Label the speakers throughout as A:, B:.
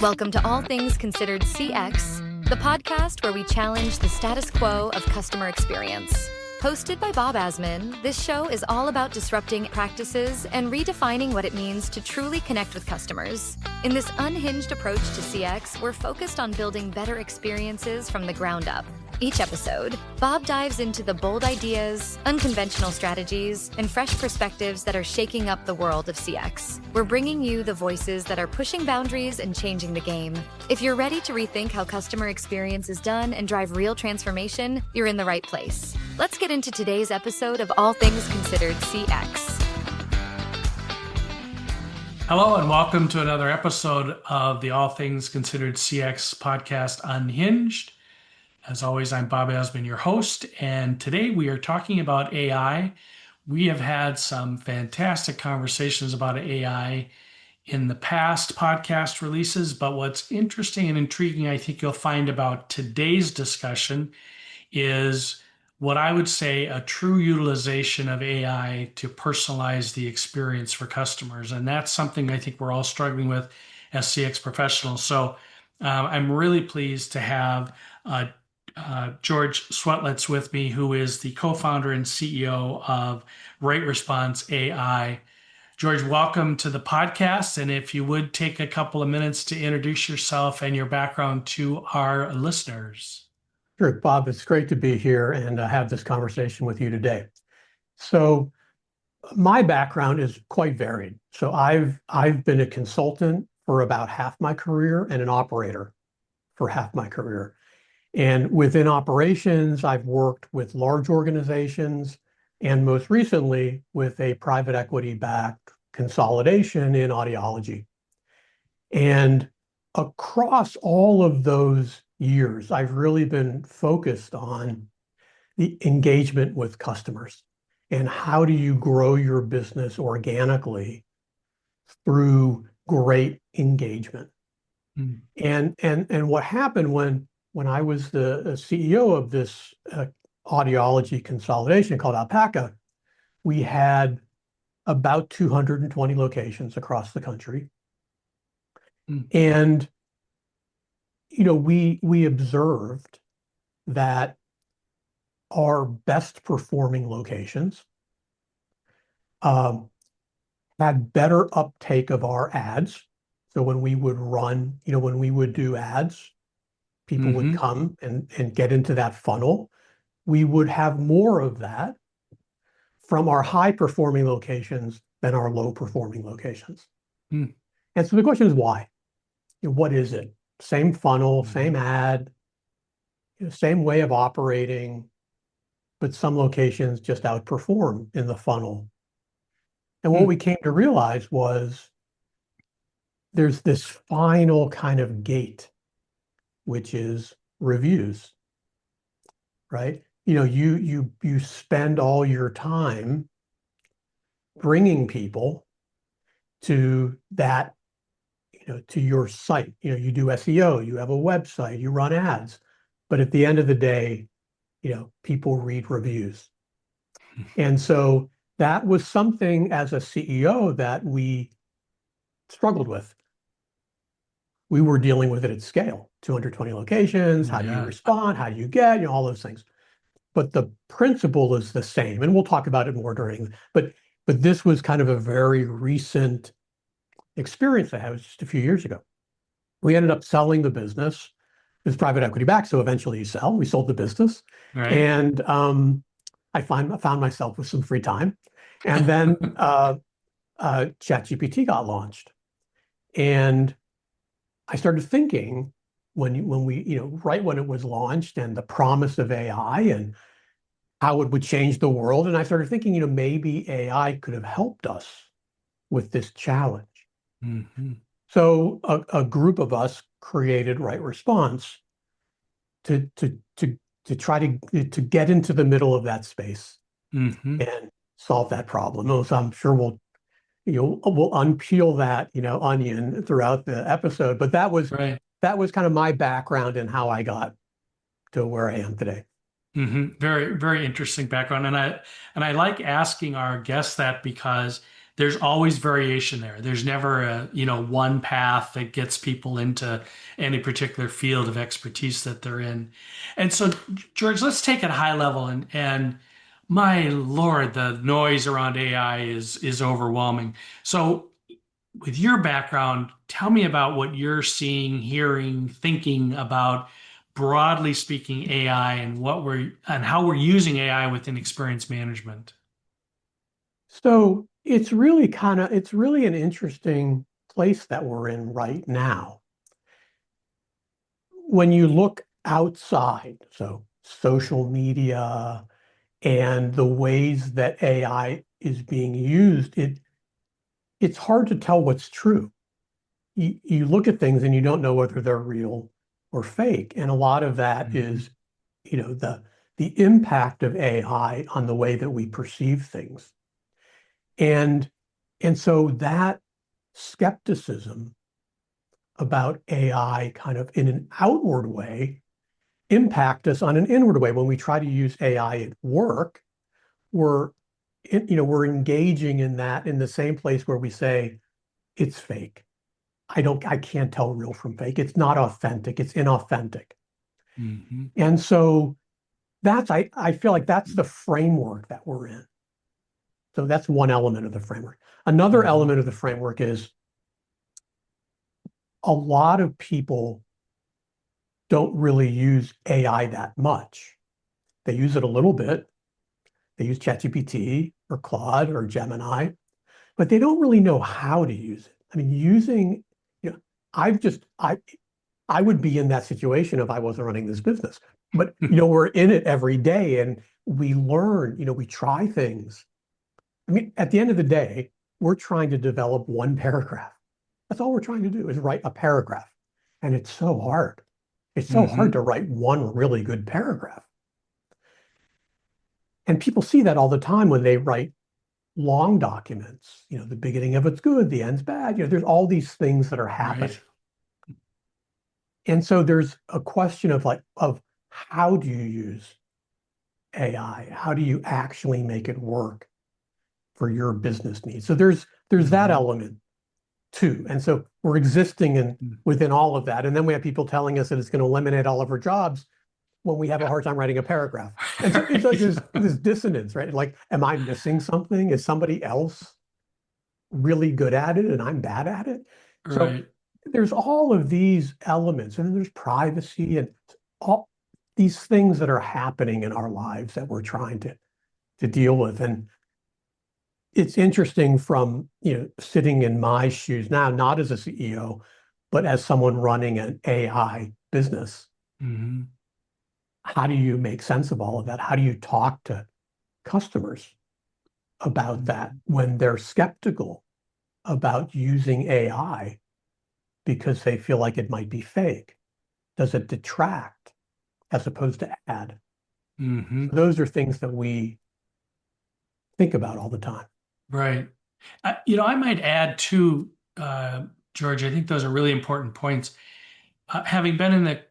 A: Welcome to All Things Considered CX, the podcast where we challenge the status quo of customer experience. Hosted by Bob Azman, this show is all about disrupting practices and redefining what it means to truly connect with customers. In this unhinged approach to CX, we're focused on building better experiences from the ground up. Each episode, Bob dives into the bold ideas, unconventional strategies, and fresh perspectives that are shaking up the world of CX. We're bringing you the voices that are pushing boundaries and changing the game. If you're ready to rethink how customer experience is done and drive real transformation, you're in the right place. Let's get into today's episode of All Things Considered CX.
B: Hello and welcome to another episode of the All Things Considered CX podcast, Unhinged. As always, I'm Bob Azman, your host, and today we are talking about AI. We have had some fantastic conversations about AI in the past podcast releases, but what's interesting and intriguing, I think you'll find about today's discussion is what I would say a true utilization of AI to personalize the experience for customers. And that's something I think we're all struggling with as CX professionals. So I'm really pleased to have George Swetlitz with me, who is the co-founder and CEO of RightResponse AI. George, welcome to the podcast. And if you would take a couple of minutes to introduce yourself and your background to our listeners.
C: Sure, Bob, it's great to be here and have this conversation with you today. So my background is quite varied. So I've been a consultant for about half my career and an operator for half my career. And within operations, I've worked with large organizations and most recently with a private equity-backed consolidation in audiology. And across all of those years, I've really been focused on the engagement with customers and how do you grow your business organically through great engagement. And what happened when I was the CEO of this audiology consolidation called Alpaca, we had about 220 locations across the country. And we observed that our best performing locations had better uptake of our ads. So when we would run, when we would do ads, people would come and get into that funnel. We would have more of that from our high performing locations than our low performing locations. And so the question is why? What is it? Same funnel, same ad, same way of operating, but some locations just outperform in the funnel. And what we came to realize was there's this final kind of gate, which is reviews, right? You spend all your time bringing people to that, to your site. You do SEO, you have a website, you run ads, but at the end of the day, people read reviews. And so that was something as a CEO that we struggled with. We were dealing with it at scale, 220 locations, how do you respond, how do you get, all those things. But the principle is the same, and we'll talk about it more during, but this was kind of a very recent experience I had. It was just a few years ago. We ended up selling the business. It was private equity backed, so eventually you sell. We sold the business. Right. And I found myself with some free time. And then ChatGPT got launched. And I started thinking when we, right when it was launched and the promise of AI and how it would change the world. And I started thinking, maybe AI could have helped us with this challenge. So a group of us created RightResponse to try to get into the middle of that space and solve that problem. So I'm sure we'll unpeel that, onion throughout the episode. But that was kind of my background and how I got to where I am today.
B: Very, very interesting background. And I like asking our guests that because there's always variation there. There's never one path that gets people into any particular field of expertise that they're in. And so, George, let's take it high level and my Lord, the noise around AI is overwhelming. So with your background, tell me about what you're seeing, hearing, thinking about, broadly speaking, AI and how we're using AI within experience management.
C: So it's really an interesting place that we're in right now. When you look outside, so social media and the ways that AI is being used, it's hard to tell what's true. You look at things and you don't know whether they're real or fake. And a lot of that is, the impact of AI on the way that we perceive things. And so that skepticism about AI kind of in an outward way impact us on an inward way. When we try to use AI at work, we're engaging in that in the same place where we say it's fake. I can't tell real from fake. It's not authentic. It's inauthentic.
B: Mm-hmm.
C: And so I feel like that's the framework that we're in. So that's one element of the framework. Another element of the framework is a lot of people don't really use AI that much. They use it a little bit. They use ChatGPT or Claude or Gemini, but they don't really know how to use it. I mean, I would be in that situation if I wasn't running this business. But, we're in it every day and we learn, we try things. I mean, at the end of the day, we're trying to develop one paragraph. That's all we're trying to do is write a paragraph. And it's so hard. It's so hard to write one really good paragraph. And people see that all the time when they write long documents. The beginning of it's good, the end's bad. There's all these things that are happening. Right. And so there's a question of how do you use AI? How do you actually make it work for your business needs? So there's that element too. And so we're existing within all of that. And then we have people telling us that it's going to eliminate all of our jobs when we have a hard time writing a paragraph. And so it's like this dissonance, right? Like, am I missing something? Is somebody else really good at it and I'm bad at it?
B: Right.
C: So there's all of these elements, and then there's privacy and all these things that are happening in our lives that we're trying to deal with. And it's interesting from, sitting in my shoes now, not as a CEO, but as someone running an AI business.
B: Mm-hmm.
C: How do you make sense of all of that? How do you talk to customers about that when they're skeptical about using AI because they feel like it might be fake? Does it detract as opposed to add? So those are things that we think about all the time.
B: Right. I might add too, George, I think those are really important points. Having been in the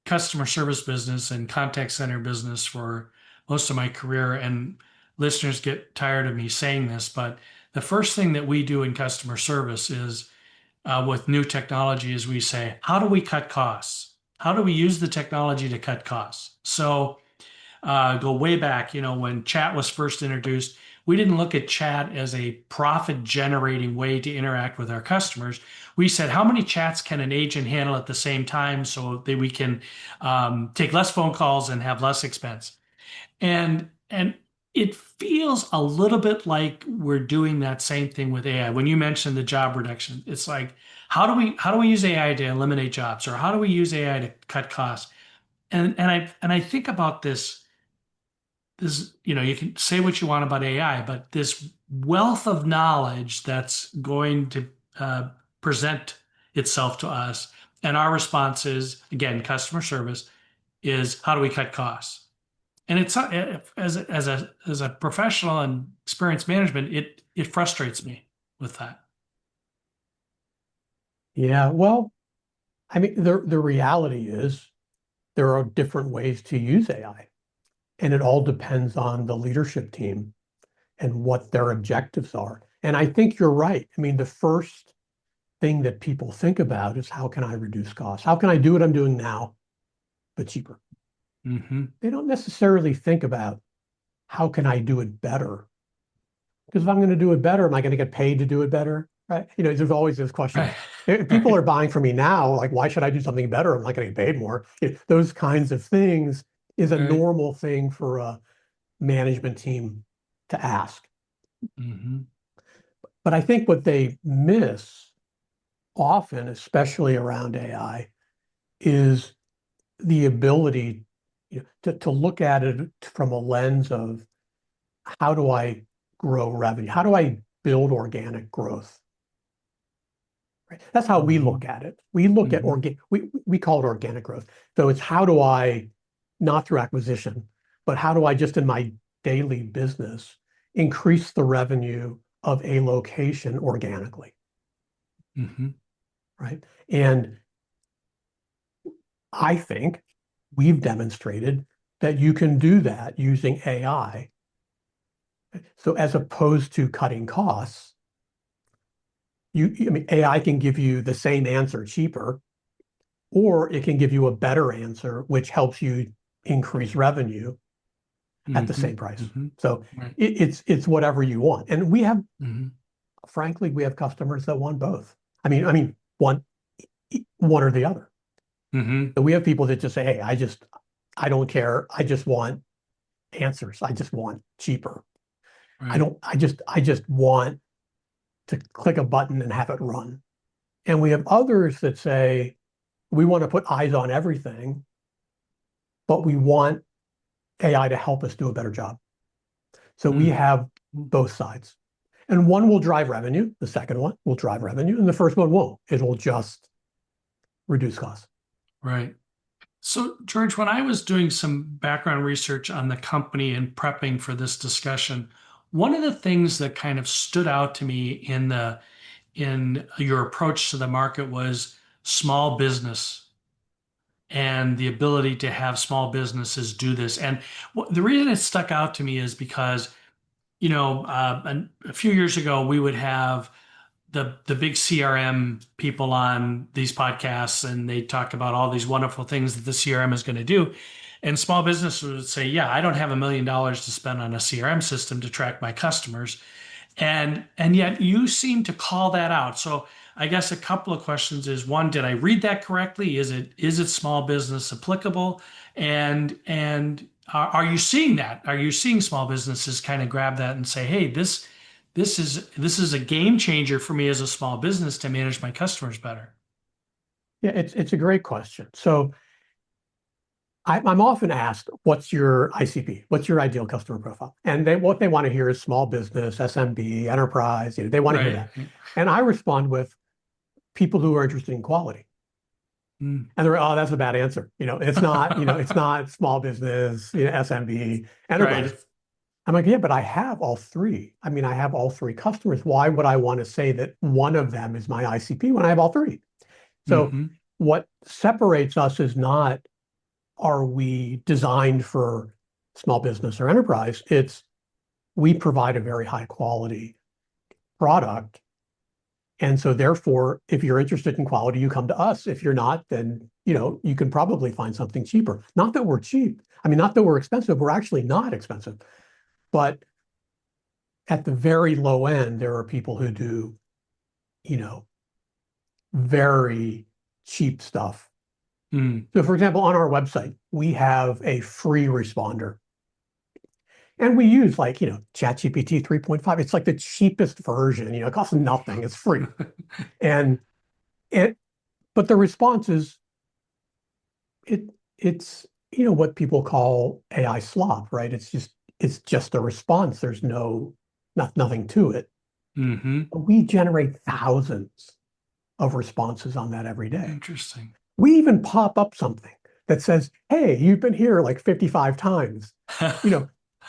B: customer service business and contact center business for most of my career, and listeners get tired of me saying this, but the first thing that we do in customer service is with new technology is we say, how do we cut costs? How do we use the technology to cut costs? So go way back, when chat was first introduced, we didn't look at chat as a profit generating way to interact with our customers. We said, how many chats can an agent handle at the same time so that we can take less phone calls and have less expense? And it feels a little bit like we're doing that same thing with AI. When you mentioned the job reduction, it's like, how do we use AI to eliminate jobs, or how do we use AI to cut costs? And I think about this, you can say what you want about AI, but this wealth of knowledge that's going to present itself to us, and our response is, again, customer service, is how do we cut costs? And it's as a professional in experience management, it frustrates me with that.
C: Yeah, well, I mean, the reality is there are different ways to use AI. And it all depends on the leadership team and what their objectives are And I think you're right. I mean, the first thing that people think about is how can I reduce costs? How can I do what I'm doing now, but cheaper?
B: Mm-hmm.
C: They don't necessarily think about how can I do it better? Because if I'm going to do it better, am I going to get paid to do it better? Right? There's always this question.
B: Right.
C: If people are buying from me now, like, why should I do something better? I'm not going to get paid more. Those kinds of things is a
B: Right.
C: normal thing for a management team to ask.
B: Mm-hmm.
C: But I think what they miss often, especially around AI, is the ability to look at it from a lens of how do I grow revenue? How do I build organic growth? Right? That's how we
B: Mm-hmm.
C: look at it. We look at
B: Mm-hmm.
C: we call it organic growth. So it's how do I, not through acquisition, but how do I just in my daily business increase the revenue of a location organically,
B: Mm-hmm.
C: right? And I think we've demonstrated that you can do that using AI. So as opposed to cutting costs, I mean, AI can give you the same answer cheaper, or it can give you a better answer, which helps you increase revenue at the
B: Mm-hmm.
C: same price.
B: Mm-hmm.
C: So
B: Right.
C: it's whatever you want. And we have,
B: Mm-hmm.
C: frankly, we have customers that want both. I mean, one or the other.
B: Mm-hmm.
C: So we have people that just say, hey, I don't care. I just want answers. I just want cheaper.
B: Right.
C: I just want to click a button and have it run. And we have others that say, we want to put eyes on everything, but we want AI to help us do a better job. So we
B: Mm-hmm.
C: have both sides. And one will drive revenue, the second one will drive revenue, and the first one won't. It will just reduce costs.
B: Right. So, George, when I was doing some background research on the company and prepping for this discussion, one of the things that kind of stood out to me in your approach to the market was small business and the ability to have small businesses do this. And the reason it stuck out to me is because, a few years ago, we would have the big CRM people on these podcasts, and they talk about all these wonderful things that the CRM is going to do. And small businesses would say, yeah, I don't have $1 million to spend on a CRM system to track my customers. And yet you seem to call that out. So I guess a couple of questions is, one, did I read that correctly? Is it small business applicable? And are you seeing that? Are you seeing small businesses kind of grab that and say, hey, this is a game changer for me as a small business to manage my customers better?
C: Yeah, it's a great question. So I'm often asked, what's your ICP? What's your ideal customer profile? And what they want to hear is small business, SMB, enterprise. They want to hear
B: Right.
C: that. And I respond with people who are interested in quality.
B: Mm.
C: And they're, oh, that's a bad answer. It's not small business, SMB,
B: Right.
C: enterprise. I'm like, yeah, but I have all three. I mean, I have all three customers. Why would I want to say that one of them is my ICP when I have all three? So
B: Mm-hmm.
C: what separates us is not, are we designed for small business or enterprise? It's we provide a very high quality product. And so therefore, if you're interested in quality, you come to us. If you're not, then you can probably find something cheaper. Not that we're cheap. I mean, not that we're expensive. We're actually not expensive. But at the very low end, there are people who do, you know, very cheap stuff.
B: Mm.
C: So for example, on our website, we have a free responder. And we use ChatGPT 3.5. It's like the cheapest version, it costs nothing. It's free. And it, but the response is it's what people call AI slop, right? It's just a response. There's nothing to it.
B: Mm-hmm.
C: We generate thousands of responses on that every day.
B: Interesting.
C: We even pop up something that says, hey, you've been here like 55 times.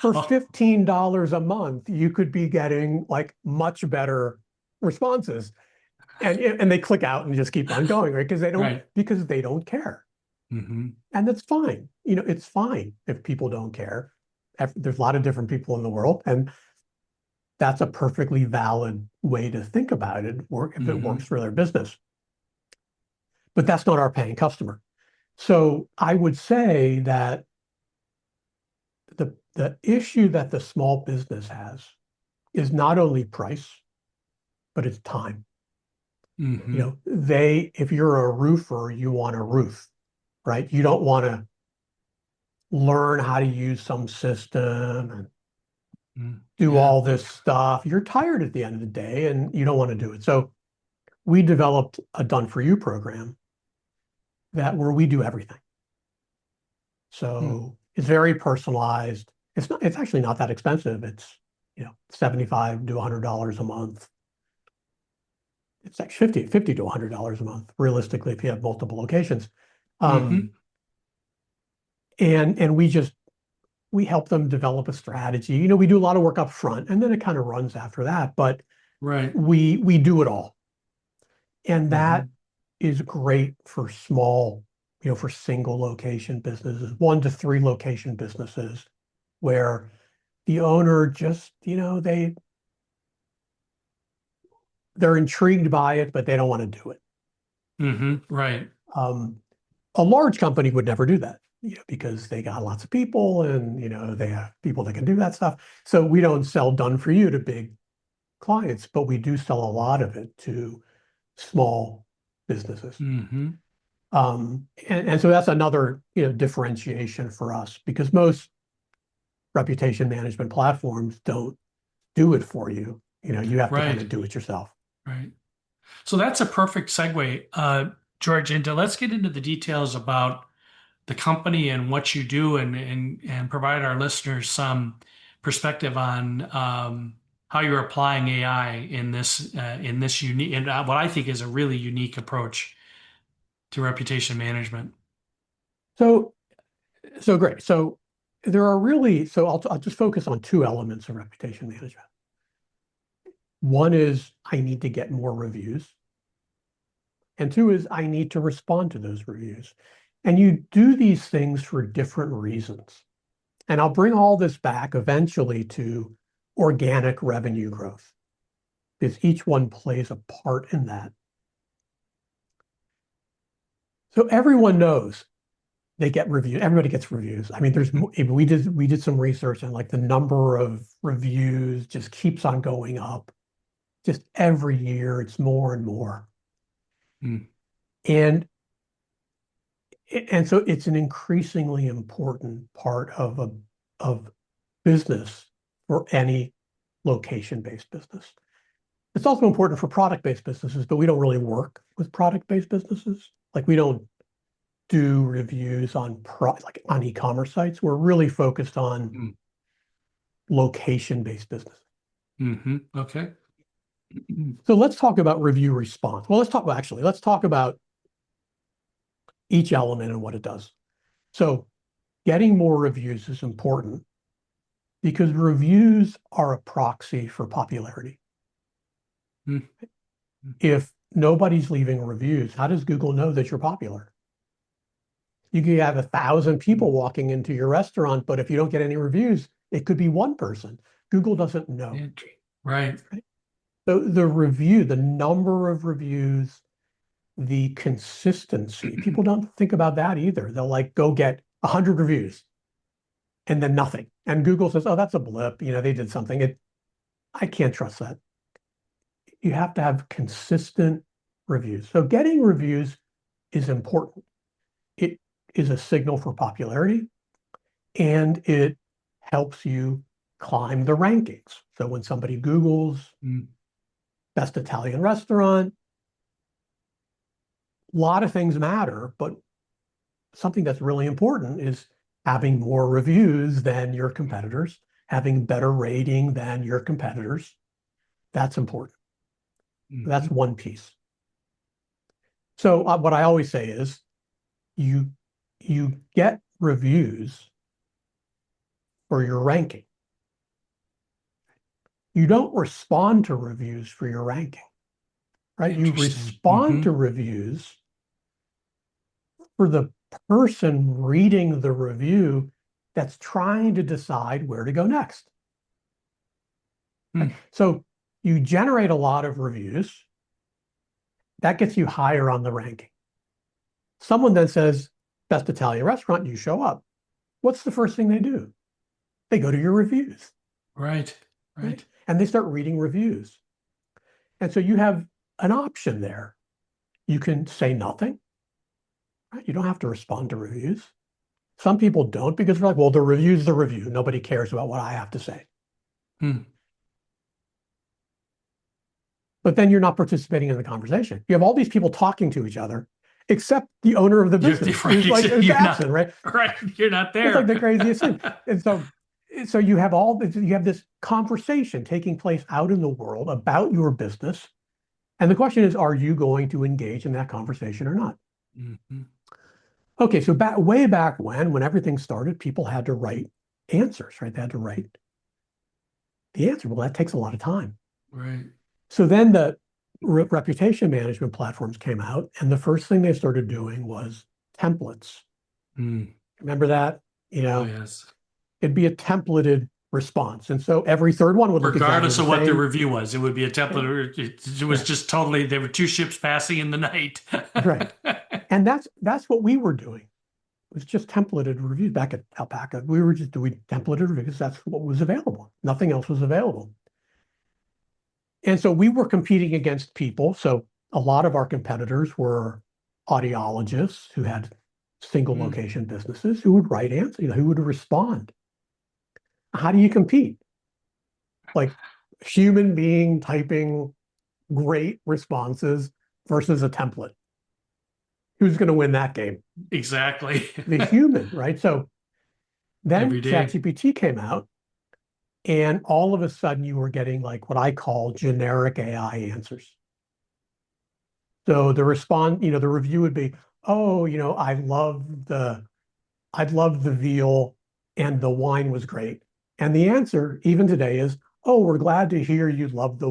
C: For
B: Oh,
C: $15 a month, you could be getting like much better responses. And they click out and just keep on going, right?
B: right.
C: Because they don't care.
B: Mm-hmm.
C: And that's fine. It's fine if people don't care. There's a lot of different people in the world. And that's a perfectly valid way to think about it, or if it works for their business. But that's not our paying customer. So I would say that the issue that the small business has is not only price, but it's time. If you're a roofer, you want a roof, right? You don't want to learn how to use some system and do all this stuff. You're tired at the end of the day and you don't want to do it. So we developed a done for you program where we do everything. So it's very personalized. It's actually not that expensive. It's, $75 to $100 a month. It's like $50 to $100 a month, realistically, if you have multiple locations. And we help them develop a strategy. We do a lot of work up front, and then it kind of runs after that. But we do it all. And that is great for small, for single location businesses, 1 to 3 location businesses, where the owner just, they're intrigued by it, but they don't want to do it.
B: Right.
C: A large company would never do that, because they got lots of people and, they have people that can do that stuff. So we don't sell done for you to big clients, but we do sell a lot of it to small businesses. And so that's another, differentiation for us, because most reputation management platforms don't do it for you. You have to kind of do it yourself.
B: Right. So that's a perfect segue, George, let's get into the details about the company and what you do, and provide our listeners some perspective on how you're applying AI in this unique, and what I think is a really unique approach to reputation management.
C: So great. So I'll just focus on 2 elements of reputation management. One is I need to get more reviews. And 2 is I need to respond to those reviews. And you do these things for different reasons. And I'll bring all this back eventually to organic revenue growth, because each one plays a part in that. So everyone knows they get reviews. Everybody gets reviews. I mean, we did some research, and like the number of reviews just keeps on going up. Just every year, it's more and more. And so it's an increasingly important part of business for any location-based business. It's also important for product-based businesses, but we don't really work with product-based businesses. Like, we don't do reviews on e-commerce sites. We're really focused on location-based business.
B: Okay.
C: So let's talk about review response. Well, let's talk about each element and what it does. So getting more reviews is important because reviews are a proxy for popularity. If nobody's leaving reviews, how does Google know that you're popular? You could have 1,000 people walking into your restaurant, but if you don't get any reviews, it could be 1 person. Google doesn't know.
B: Right.
C: So the number of reviews, the consistency, people don't think about that either. They'll go get 100 reviews and then nothing. And Google says, oh, that's a blip. They did something. I can't trust that. You have to have consistent reviews. So getting reviews is important. It is a signal for popularity, and it helps you climb the rankings. So when somebody Googles best Italian restaurant, a lot of things matter, but something that's really important is having more reviews than your competitors, having better rating than your competitors. That's important. That's one piece. So what I always say is you get reviews for your ranking. You don't respond to reviews for your ranking, right? You respond to reviews for the person reading the review that's trying to decide where to go next. So you generate a lot of reviews. That gets you higher on the ranking. Someone then says, best Italian restaurant, you show up. What's the first thing they do? They go to your reviews.
B: Right.
C: And they start reading reviews. And so you have an option there. You can say nothing. Right? You don't have to respond to reviews. Some people don't because they're like, well, the review's the review. Nobody cares about what I have to say. But then you're not participating in the conversation. You have all these people talking to each other, except the owner of the business, who's like absent, right?
B: Right, you're not there.
C: It's like the craziest thing. And so you have this conversation taking place out in the world about your business. And the question is, are you going to engage in that conversation or not? Okay, so way back when everything started, people had to write answers, right? They had to write the answer. Well, that takes a lot of time.
B: Right.
C: So then the reputation management platforms came out, and the first thing they started doing was templates. Remember that?
B: Oh, yes.
C: It'd be a templated response. And so every third one would look
B: regardless
C: exactly
B: of what the review was, it would be a template. It was just totally, there were two ships passing in the night.
C: Right. And that's what we were doing. It was just templated reviews back at Alpaca. We were just doing templated reviews. That's what was available. Nothing else was available. And so we were competing against people. So a lot of our competitors were audiologists who had single location businesses who would write answers, who would respond. How do you compete? Like human being typing great responses versus a template. Who's going to win that game?
B: Exactly.
C: The human, right? So then ChatGPT came out, and all of a sudden you were getting like what I call generic AI answers. So the review would be, oh, I loved the veal and the wine was great. And the answer even today is, oh, we're glad to hear you loved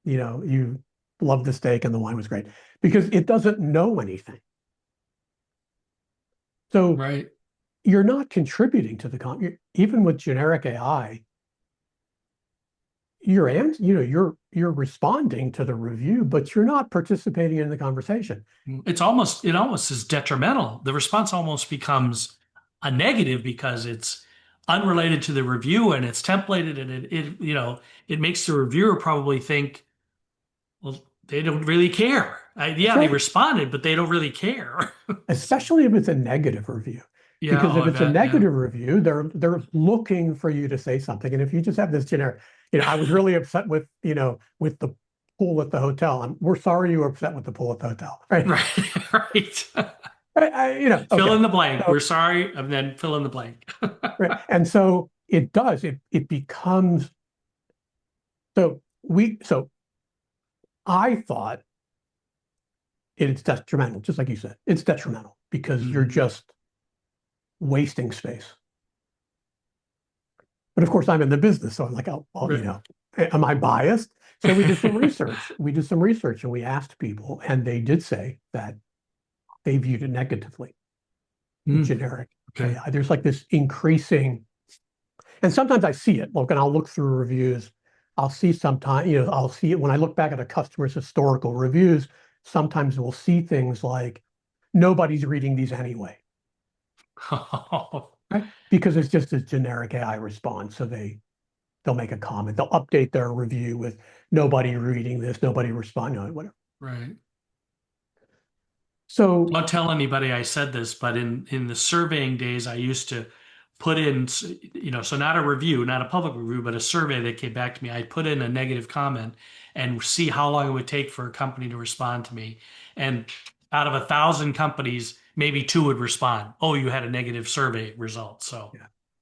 C: you loved the steak and the wine was great, because it doesn't know anything. So you're not contributing to the even with generic AI. You're responding to the review, but you're not participating in the conversation.
B: It almost is detrimental. The response almost becomes a negative because it's unrelated to the review and it's templated, and it makes the reviewer probably think, well, they don't really care. They responded, but they don't really care.
C: Especially if it's a negative review.
B: Yeah,
C: because if it's a negative review, they're looking for you to say something. And if you just have this generic, I was really upset with the pool at the hotel. We're sorry you were upset with the pool at the hotel. Right.
B: Right. Fill in the blank. We're sorry, and then fill in the blank.
C: Right. And so it does. It becomes. So I thought it's detrimental, just like you said. It's detrimental because you're just wasting space. But of course, I'm in the business, so I'm like, am I biased? So we did some research. And we asked people, and they did say that they viewed it negatively. Generic AI. There's like this increasing, and sometimes I see it. Look, and I'll look through reviews. I'll see sometimes, I'll see it when I look back at a customer's historical reviews. Sometimes we'll see things like, nobody's reading these anyway. Right? Because it's just a generic AI response. So they'll make a comment. They'll update their review with nobody reading this, nobody responding, whatever.
B: Right.
C: So
B: don't tell anybody I said this, but in the surveying days, I used to put in, so not a review, not a public review, but a survey that came back to me. I'd put in a negative comment and see how long it would take for a company to respond to me. And out of 1,000 companies, maybe 2 would respond. Oh, you had a negative survey result. So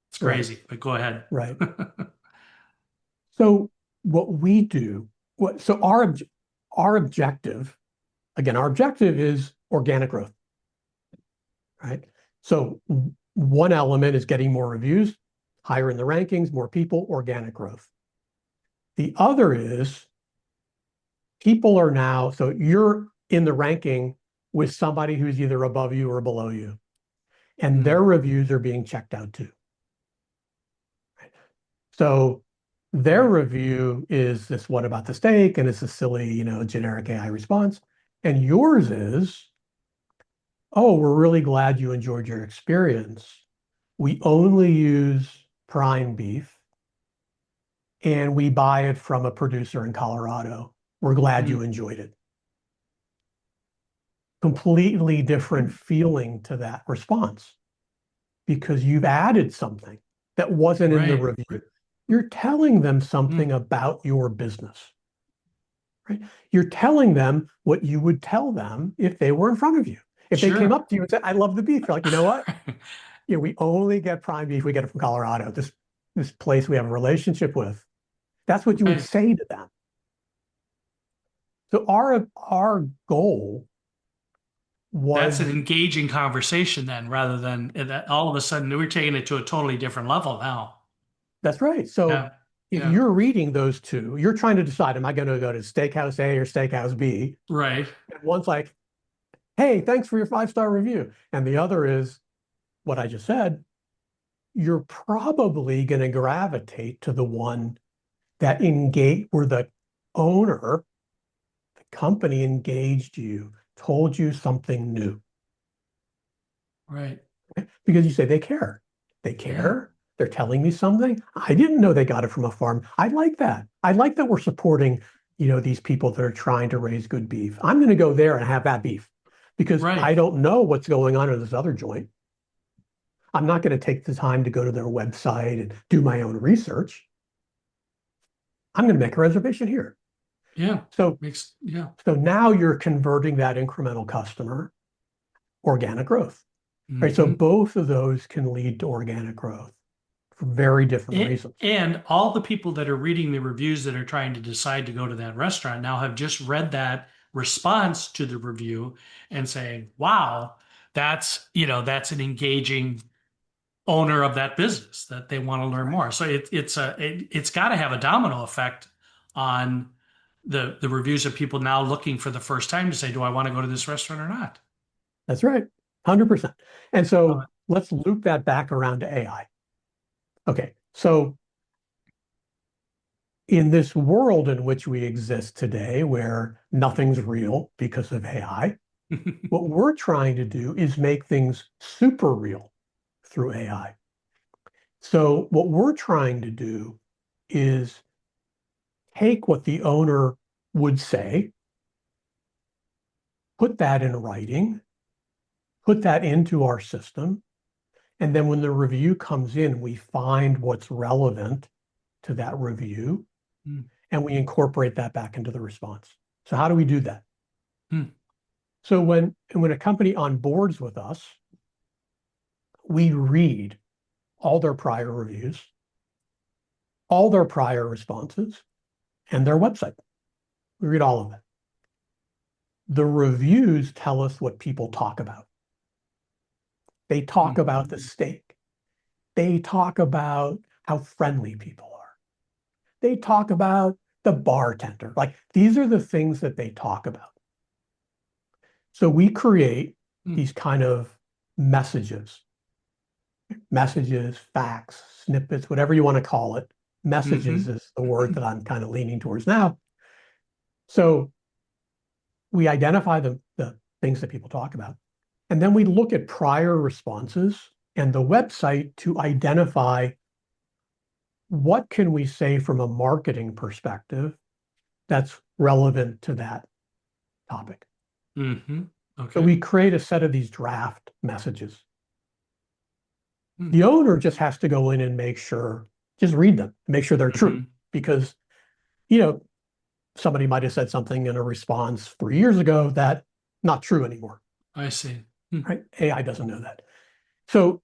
B: it's crazy, but go ahead.
C: Right. So what we do, our objective, again, our objective is organic growth, right? So one element is getting more reviews, higher in the rankings, more people, organic growth. The other is people are now, so you're in the ranking with somebody who's either above you or below you, and their reviews are being checked out too. So Their
B: Right.
C: review is this, what about the steak? And it's a silly, generic AI response. And yours is, oh, we're really glad you enjoyed your experience. We only use prime beef and we buy it from a producer in Colorado. We're glad you
B: Mm.
C: enjoyed it. Completely different feeling to that response because you've added something that wasn't in the
B: Right.
C: review. You're telling them
B: Mm.
C: something about your business, right? You're telling them what you would tell them if they were in front of you. If they came
B: Sure.
C: up to you and said, I love the beef, you're like, you know what? We only get prime beef. We get it from Colorado. This place we have a relationship with. That's what you would
B: Right.
C: say to them. So our goal
B: That's an
C: was
B: engaging conversation then, rather than that all of a sudden we're taking it to a totally different level now.
C: that's right. So
B: Yeah.
C: if
B: Yeah.
C: you're reading those two, you're trying to decide, am I going to go to Steakhouse A or Steakhouse B?
B: Right.
C: And one's like, hey, thanks for your 5-star review. And the other is what I just said, you're probably going to gravitate to the one that engage where the owner, the company engaged you, told you something new.
B: Right.
C: Because you say they care. They
B: Yeah.
C: care. They're telling me something. I didn't know they got it from a farm. I like that. I like that we're supporting, these people that are trying to raise good beef. I'm going to go there and have that beef because
B: Right.
C: I don't know what's going on in this other joint. I'm not going to take the time to go to their website and do my own research. I'm going to make a reservation here.
B: Yeah.
C: So,
B: Yeah.
C: so now you're converting that incremental customer, organic growth, right? So
B: Hmm.
C: both of those can lead to organic growth for very different reasons.
B: And all the people that are reading the reviews that are trying to decide to go to that restaurant now have just read that response to the review and saying, wow, that's an engaging owner of that business that they want to learn
C: Right.
B: more. So it's got to have a domino effect on the reviews of people now looking for the first time to say, do I want to go to this restaurant or not?
C: That's right. 100%. And
B: Love
C: so let's loop that back around to AI. Okay. So in this world in which we exist today, where nothing's real because of AI,
B: it.
C: what we're trying to do is make things super real through AI. So what we're trying to do is take what the owner would say, put that in writing, put that into our system, and then when the review comes in, we find what's relevant to that review
B: Mm.
C: and we incorporate that back into the response. So how do we do that?
B: Mm.
C: So when a company onboards with us, we read all their prior reviews, all their prior responses, and their website. We read all of it. The reviews tell us what people talk about. They talk
B: Mm.
C: about the steak. They talk about how friendly people are. They talk about the bartender. Like these are the things that they talk about. So we create
B: Mm.
C: these kind of messages, facts, snippets, whatever you want to call it. Messages
B: Hmm.
C: is the word that I'm kind of leaning towards now. So we identify the things that people talk about. And then we look at prior responses and the website to identify what can we say from a marketing perspective that's relevant to that topic.
B: Hmm.
C: So
B: Okay.
C: we create a set of these draft messages.
B: Mm.
C: The owner just has to go in and just read them, make sure they're true.
B: Hmm.
C: Because, you know, somebody might have said something in a response 3 years ago that not true anymore,
B: I see. Mm.
C: right? AI doesn't know that. So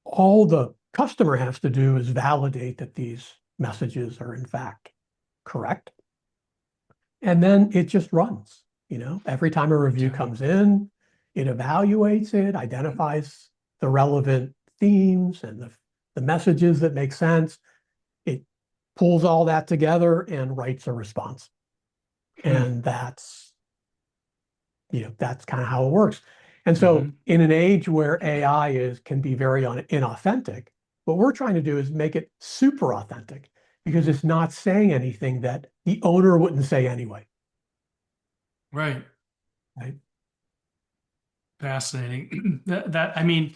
C: all the customer has to do is validate that these messages are in fact correct. And then it just runs, every time a review
B: Okay.
C: comes in, it evaluates it, identifies the relevant themes and the messages that make sense. It pulls all that together and writes a response.
B: Mm.
C: And that's kind of how it works. And so
B: Hmm.
C: in an age where AI can be very inauthentic, what we're trying to do is make it super authentic. because it's not saying anything that the owner wouldn't say anyway,
B: Right.
C: right?
B: Fascinating. I mean,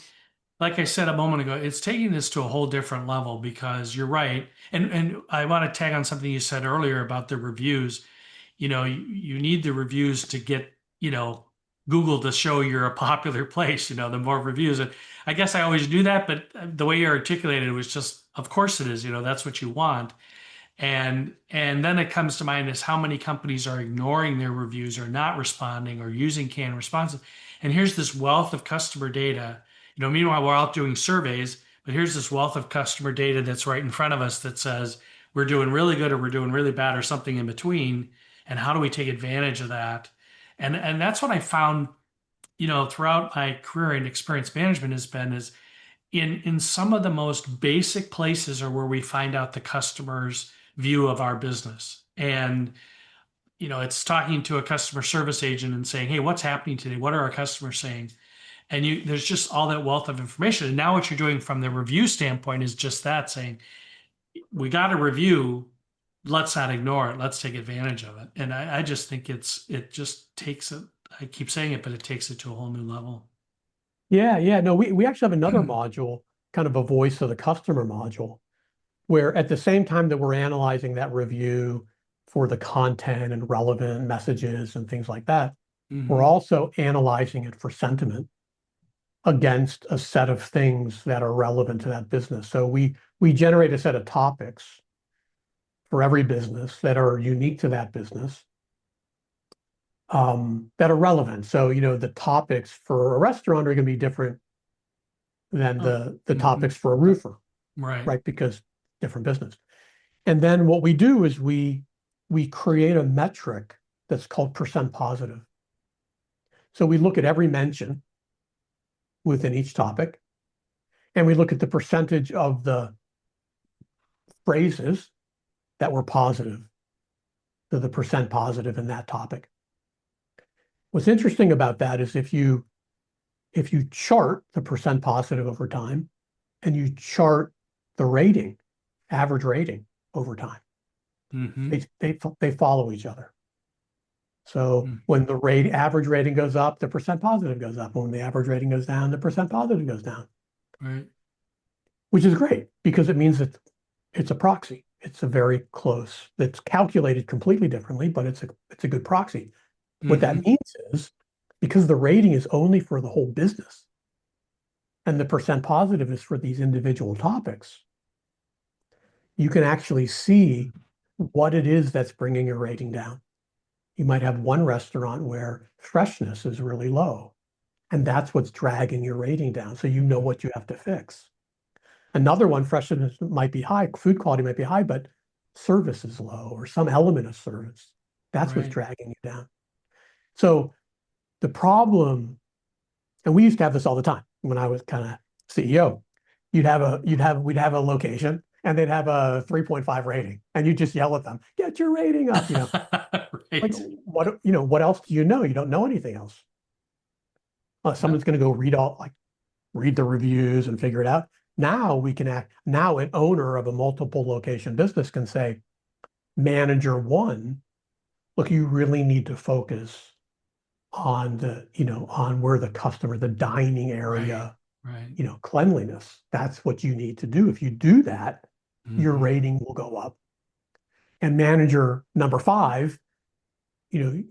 B: like I said a moment ago, it's taking this to a whole different level because you're right. And I want to tag on something you said earlier about the reviews. You need the reviews to get, Google to show you're a popular place, the more reviews. And I guess I always do that, but the way you articulated it was just, of course it is, that's what you want. And then it comes to mind is how many companies are ignoring their reviews or not responding or using canned responses. And here's this wealth of customer data. Meanwhile, we're out doing surveys, but here's this wealth of customer data that's right in front of us that says we're doing really good or we're doing really bad or something in between. And how do we take advantage of that? And that's what I found, throughout my career in experience management is in some of the most basic places are where we find out the customer's view of our business. And it's talking to a customer service agent and saying, "Hey, what's happening today? What are our customers saying?" And there's just all that wealth of information. And now what you're doing from the review standpoint is just that, saying, "We got a review. Let's not ignore it. Let's take advantage of it." And I just think it just takes it. I keep saying it, but it takes it to a whole new level.
C: Yeah, yeah. No, we actually have another module, kind of a voice of the customer module, where at the same time that we're analyzing that review for the content and relevant messages and things like that, we're
B: Mhm.
C: also analyzing it for sentiment against a set of things that are relevant to that business. So we generate a set of topics for every business that are unique to that business, that are relevant. So, the topics for a restaurant are going to be different than
B: Oh,
C: the
B: mhm.
C: topics for a roofer,
B: Right.
C: right? Because different business. And then what we do is we create a metric that's called percent positive. So we look at every mention within each topic, and we look at the percentage of the phrases that were positive, so the percent positive in that topic. What's interesting about that is if you chart the percent positive over time and you chart the rating, average rating over time,
B: Hmm.
C: they follow each other. So
B: Mm.
C: when the average rating goes up, the percent positive goes up. When the average rating goes down, the percent positive goes down,
B: Right.
C: which is great because it means that it's a proxy. It's a very close. It's calculated completely differently, but it's a good proxy. What that
B: Hmm.
C: means is because the rating is only for the whole business and the percent positive is for these individual topics, you can actually see what it is that's bringing your rating down. You might have one restaurant where freshness is really low, and that's what's dragging your rating down. So you know what you have to fix. Another one, freshness might be high, food quality might be high, but service is low or some element of service. That's what's
B: Right.
C: dragging you down. So the problem, and we used to have this all the time when I was kind of CEO. We'd have a location and they'd have a 3.5 rating, and you just yell at them, get your rating up, like
B: Right.
C: what else do you know? You don't know anything else. Someone's
B: Yep.
C: going to go read the reviews and figure it out. Now an owner of a multiple location business can say, manager one, look, you really need to focus on on where the dining
B: Right.
C: area,
B: Right.
C: cleanliness. That's what you need to do. If you do that, your
B: Hmm.
C: rating will go up. And manager number five, you know,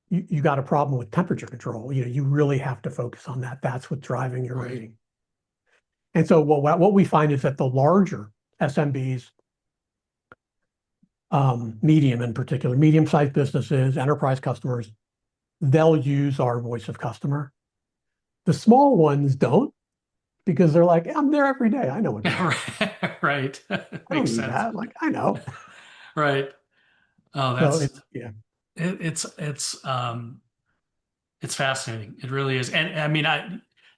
C: you got a problem with temperature control. You really have to focus on that. That's what's driving your
B: Right.
C: rating. And so what we find is that the larger SMBs, medium in particular, medium-sized businesses, enterprise customers, they'll use our voice of customer. The small ones don't because they're like, I'm there every day. I know what to say.
B: Right.
C: I don't
B: Makes
C: need
B: sense.
C: that. Like, I know.
B: Right. Oh,
C: So yeah.
B: it's fascinating. It really is. And I mean,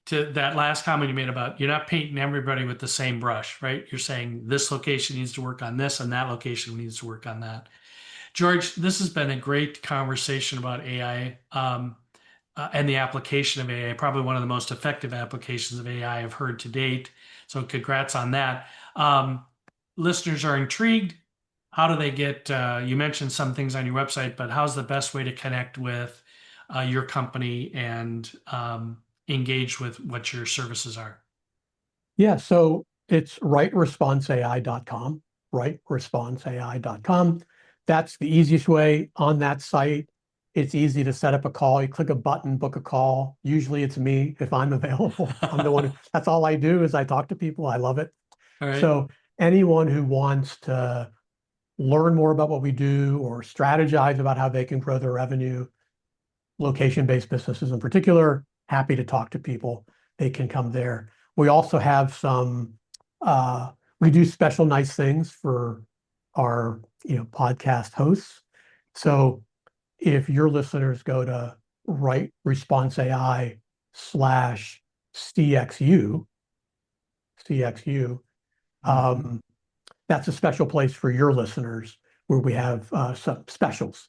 B: to that last comment you made about you're not painting everybody with the same brush, right? You're saying this location needs to work on this and that location needs to work on that. George, this has been a great conversation about AI, and the application of AI, probably one of the most effective applications of AI I've heard to date. So congrats on that. Listeners are intrigued. how do they get, you mentioned some things on your website, but how's the best way to connect with your company and engage with what your services are?
C: Yeah, so it's rightresponseai.com, rightresponseai.com. That's the easiest way on that site. It's easy to set up a call. You click a button, book a call. Usually it's me if I'm available. I'm the one that's all I do is I talk to people. I love it.
B: All right.
C: So anyone who wants to learn more about what we do or strategize about how they can grow their revenue, location-based businesses in particular, happy to talk to people. They can come there. We also have we do special nice things for our, podcast hosts. So if your listeners go to RightResponse AI/CXU, that's a special place for your listeners where we have some specials,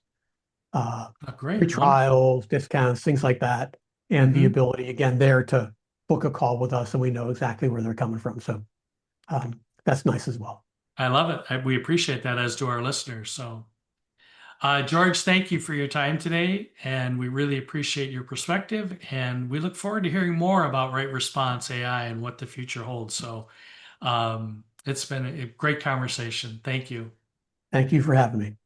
C: free
B: Great.
C: trials, discounts, things like that, and the
B: Mm-hmm.
C: ability again there to book a call with us, and we know exactly where they're coming from. So that's nice as well.
B: I love it. We appreciate that, as do our listeners. So, George, thank you for your time today, and we really appreciate your perspective. And we look forward to hearing more about Right Response AI and what the future holds. So, it's been a great conversation. Thank you.
C: Thank you for having me.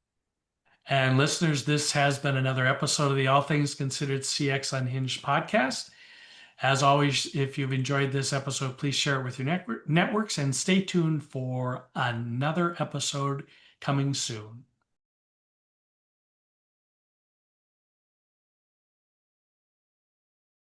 B: And listeners, this has been another episode of the All Things Considered CX Unhinged podcast. As always, if you've enjoyed this episode, please share it with your networks and stay tuned for another episode coming soon.